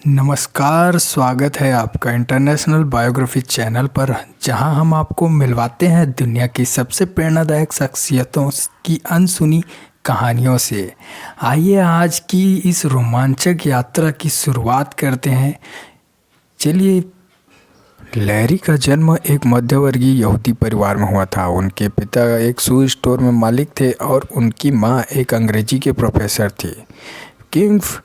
नमस्कार, स्वागत है आपका इंटरनेशनल बायोग्राफी चैनल पर, जहां हम आपको मिलवाते हैं दुनिया की सबसे प्रेरणादायक शख्सियतों की अनसुनी कहानियों से। आइए आज की इस रोमांचक यात्रा की शुरुआत करते हैं। चलिए। लैरी का जन्म एक मध्यवर्गीय यहूदी परिवार में हुआ था। उनके पिता एक शू स्टोर में मालिक थे और उनकी मां एक अंग्रेजी के प्रोफेसर थी। किंग्स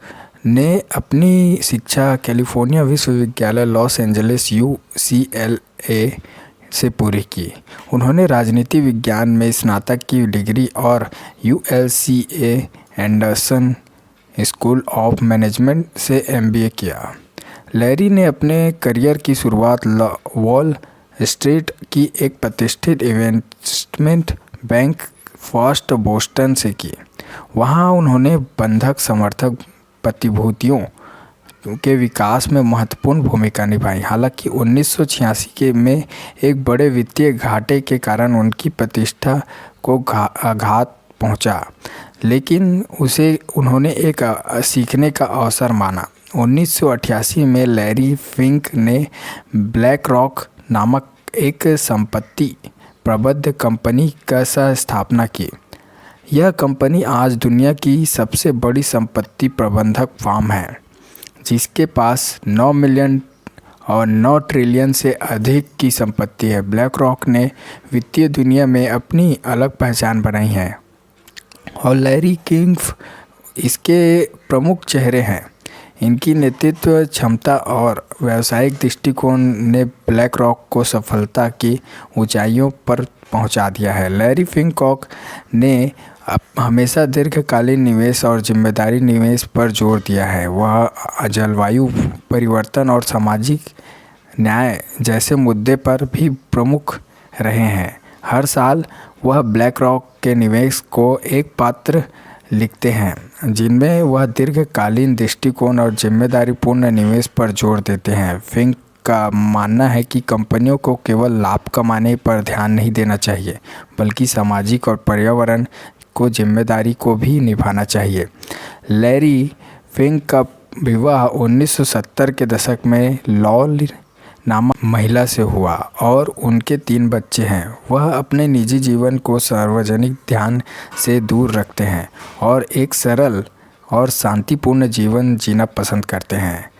ने अपनी शिक्षा कैलिफोर्निया विश्वविद्यालय लॉस एंजलिस UCLA से पूरी की। उन्होंने राजनीति विज्ञान में स्नातक की डिग्री और UCLA Anderson school of management से MBA किया। लैरी ने अपने करियर की शुरुआत वॉल स्ट्रीट की एक प्रतिष्ठित इन्वेस्टमेंट बैंक फर्स्ट बोस्टन से की। वहां उन्होंने बंधक समर्थक प्रतिभूतियों के विकास में महत्वपूर्ण भूमिका निभाई। हालांकि 1986 में एक बड़े वित्तीय घाटे के कारण उनकी प्रतिष्ठा को आघात पहुंचा, लेकिन उसे उन्होंने एक सीखने का अवसर माना। 1988 में लैरी फिंक ने ब्लैक रॉक नामक एक संपत्ति प्रबंध कंपनी का स्थापना की। यह कंपनी आज दुनिया की सबसे बड़ी संपत्ति प्रबंधक फर्म है, जिसके पास 9 मिलियन और 9 ट्रिलियन से अधिक की संपत्ति है। ब्लैक रॉक ने वित्तीय दुनिया में अपनी अलग पहचान बनाई है और लैरी किंग इसके प्रमुख चेहरे हैं। इनकी नेतृत्व क्षमता और व्यावसायिक दृष्टिकोण ने ब्लैक रॉक को सफलता की ऊंचाइयों पर पहुंचा दिया है। लैरी फिंकॉक ने हमेशा दीर्घकालीन निवेश और जिम्मेदारी निवेश पर जोर दिया है। वह जलवायु परिवर्तन और सामाजिक न्याय जैसे मुद्दे पर भी प्रमुख रहे हैं। हर साल वह ब्लैक रॉक के निवेश को एक पत्र लिखते हैं, जिनमें वह दीर्घकालीन दृष्टिकोण और जिम्मेदारीपूर्ण निवेश पर जोर देते हैं। फिंक का मानना है कि कंपनियों को केवल लाभ कमाने पर ध्यान नहीं देना चाहिए, बल्कि सामाजिक और पर्यावरण को जिम्मेदारी को भी निभाना चाहिए। लैरी फिंक का विवाह 1970 के दशक में लॉल नामक महिला से हुआ और उनके 3 बच्चे हैं। वह अपने निजी जीवन को सार्वजनिक ध्यान से दूर रखते हैं और एक सरल और शांतिपूर्ण जीवन जीना पसंद करते हैं।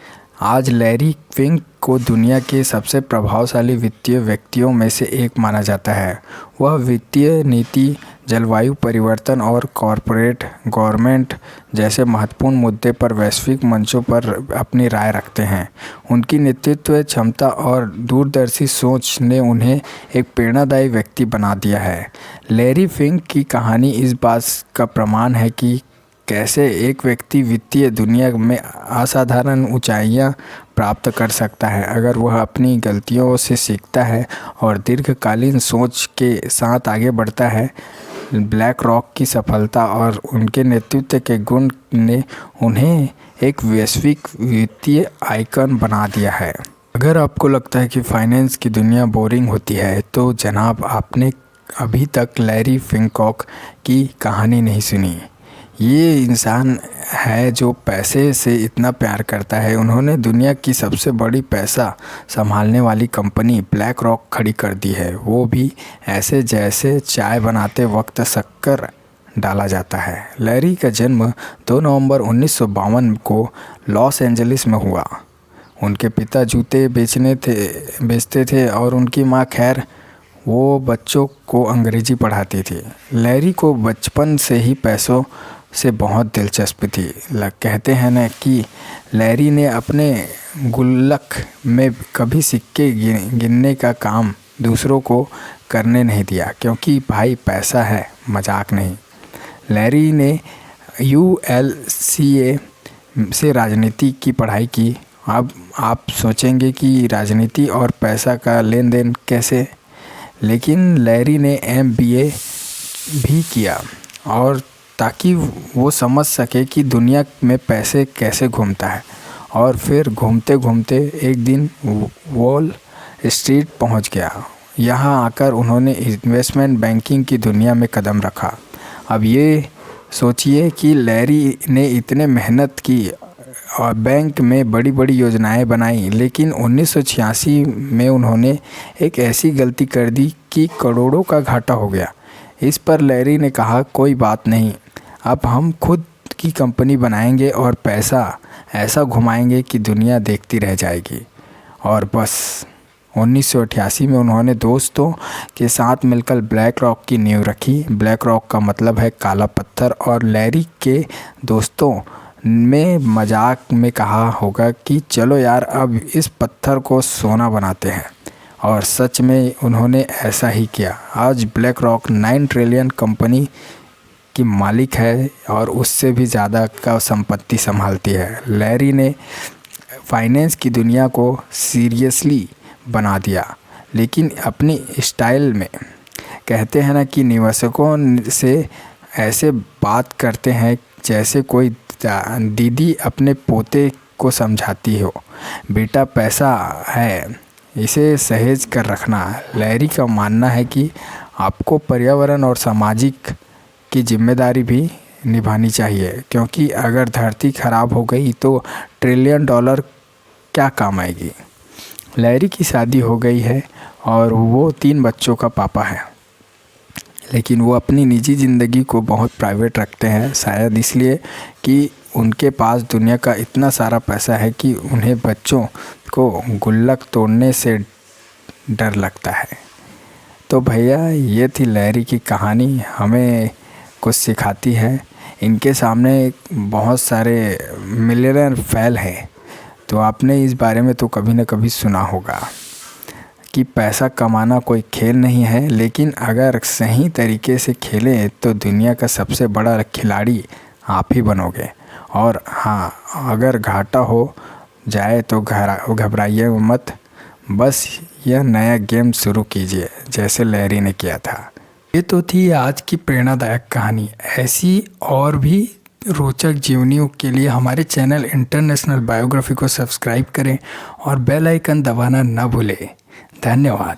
आज लैरी फिंक को दुनिया के सबसे प्रभावशाली वित्तीय व्यक्तियों में से एक माना जाता है। वह वित्तीय नीति, जलवायु परिवर्तन और कॉरपोरेट गवर्नमेंट जैसे महत्वपूर्ण मुद्दे पर वैश्विक मंचों पर अपनी राय रखते हैं। उनकी नेतृत्व क्षमता और दूरदर्शी सोच ने उन्हें एक प्रेरणादायी व्यक्ति बना दिया है। लैरी फिंक की कहानी इस बात का प्रमाण है कि कैसे एक व्यक्ति वित्तीय दुनिया में असाधारण ऊंचाइयां प्राप्त कर सकता है, अगर वह अपनी गलतियों से सीखता है और दीर्घकालीन सोच के साथ आगे बढ़ता है। ब्लैक रॉक की सफलता और उनके नेतृत्व के गुण ने उन्हें एक वैश्विक वित्तीय आइकन बना दिया है। अगर आपको लगता है कि फाइनेंस की दुनिया बोरिंग होती है, तो जनाब, आपने अभी तक लैरी फिंकॉक की कहानी नहीं सुनी। ये इंसान है जो पैसे से इतना प्यार करता है। उन्होंने दुनिया की सबसे बड़ी पैसा संभालने वाली कंपनी ब्लैक रॉक खड़ी कर दी है, वो भी ऐसे जैसे चाय बनाते वक्त शक्कर डाला जाता है। लैरी का जन्म 2 नवंबर 1952 को लॉस एंजलिस में हुआ। उनके पिता जूते बेचते थे और उनकी माँ, खैर, वो बच्चों को अंग्रेजी पढ़ाती थी। लैरी को बचपन से ही पैसों से बहुत दिलचस्पी थी। कहते हैं ना कि लैरी ने अपने गुल्लक में कभी सिक्के गिनने का काम दूसरों को करने नहीं दिया, क्योंकि भाई पैसा है, मजाक नहीं। लैरी ने UCLA से राजनीति की पढ़ाई की। अब आप सोचेंगे कि राजनीति और पैसा का लेन देन कैसे, लेकिन लैरी ने MBA भी किया और ताकि वो समझ सके कि दुनिया में पैसे कैसे घूमता है। और फिर घूमते घूमते एक दिन वॉल स्ट्रीट पहुंच गया। यहाँ आकर उन्होंने इन्वेस्टमेंट बैंकिंग की दुनिया में कदम रखा। अब ये सोचिए कि लैरी ने इतने मेहनत की और बैंक में बड़ी बड़ी योजनाएं बनाई, लेकिन 1986 में उन्होंने एक ऐसी गलती कर दी कि करोड़ों का घाटा हो गया। इस पर लैरी ने कहा, कोई बात नहीं, अब हम खुद की कंपनी बनाएंगे और पैसा ऐसा घुमाएंगे कि दुनिया देखती रह जाएगी। और बस 1988 में उन्होंने दोस्तों के साथ मिलकर ब्लैक रॉक की नींव रखी। ब्लैक रॉक का मतलब है काला पत्थर, और लैरी के दोस्तों में मजाक में कहा होगा कि चलो यार अब इस पत्थर को सोना बनाते हैं, और सच में उन्होंने ऐसा ही किया। आज ब्लैक रॉक 9 ट्रिलियन कंपनी की मालिक है और उससे भी ज़्यादा का संपत्ति संभालती है। लैरी ने फाइनेंस की दुनिया को सीरियसली बना दिया, लेकिन अपनी स्टाइल में। कहते हैं ना कि निवेशकों से ऐसे बात करते हैं जैसे कोई दीदी अपने पोते को समझाती हो, बेटा पैसा है, इसे सहेज कर रखना। लैरी का मानना है कि आपको पर्यावरण और सामाजिक की जिम्मेदारी भी निभानी चाहिए, क्योंकि अगर धरती ख़राब हो गई तो $1 ट्रिलियन क्या काम आएगी। लैरी की शादी हो गई है और वो 3 बच्चों का पापा है, लेकिन वो अपनी निजी ज़िंदगी को बहुत प्राइवेट रखते हैं, शायद इसलिए कि उनके पास दुनिया का इतना सारा पैसा है कि उन्हें बच्चों को गुल्लक तोड़ने से डर लगता है। तो भैया ये थी लैरी की कहानी, हमें कुछ सिखाती है। इनके सामने बहुत सारे मिलियनर फैल हैं, तो आपने इस बारे में तो कभी न कभी सुना होगा कि पैसा कमाना कोई खेल नहीं है, लेकिन अगर सही तरीके से खेलें तो दुनिया का सबसे बड़ा खिलाड़ी आप ही बनोगे। और हाँ, अगर घाटा हो जाए तो घबराइए मत, बस यह नया गेम शुरू कीजिए जैसे लैरी ने किया था। ये तो थी आज की प्रेरणादायक कहानी। ऐसी और भी रोचक जीवनियों के लिए हमारे चैनल इंटरनेशनल बायोग्राफी को सब्सक्राइब करें और बेल आइकन दबाना न भूलें। धन्यवाद।